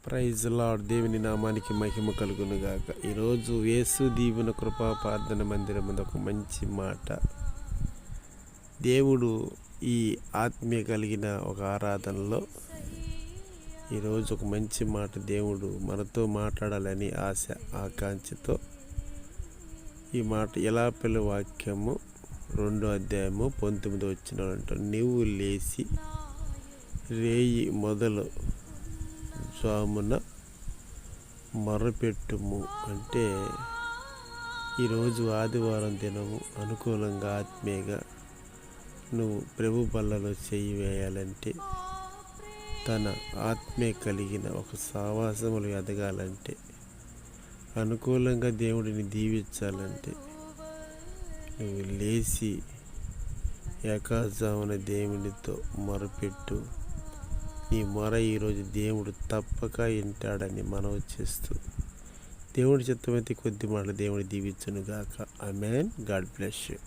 Praise lord. దేవుని నామానికి మహిమ కలుగును గాక. ఈరోజు యేసు దీవెన కృపా ప్రార్థన మందిరం మీద ఒక మంచి మాట. దేవుడు ఈ ఆత్మీయ కలిగిన ఒక ఆరాధనలో ఈరోజు ఒక మంచి మాట దేవుడు మనతో మాట్లాడాలని ఆశ ఆకాంక్షతో ఈ మాట ఎలా పిల్ల వాక్యము 2:19 నీవు లేచి రేయి మొదలు జామున మొరపెట్టుము అంటే ఈరోజు ఆదివారం దినము అనుకూలంగా ఆత్మీయంగా నువ్వు ప్రభు బల్లలో చేయి వేయాలంటే, తన ఆత్మీయ కలిగిన ఒక సావాసములు ఎదగాలంటే, అనుకూలంగా దేవుడిని దీవించాలంటే నువ్వు లేచి ఏకాజామున దేవునితో మొరపెట్టు. నీ మొర ఈరోజు దేవుడు తప్పక వింటాడని మనవి చేస్తూ, దేవుడి చిత్తమైతే కొద్ది మాట దేవుడు దీవించును గాక. ఆమేన్. God bless you.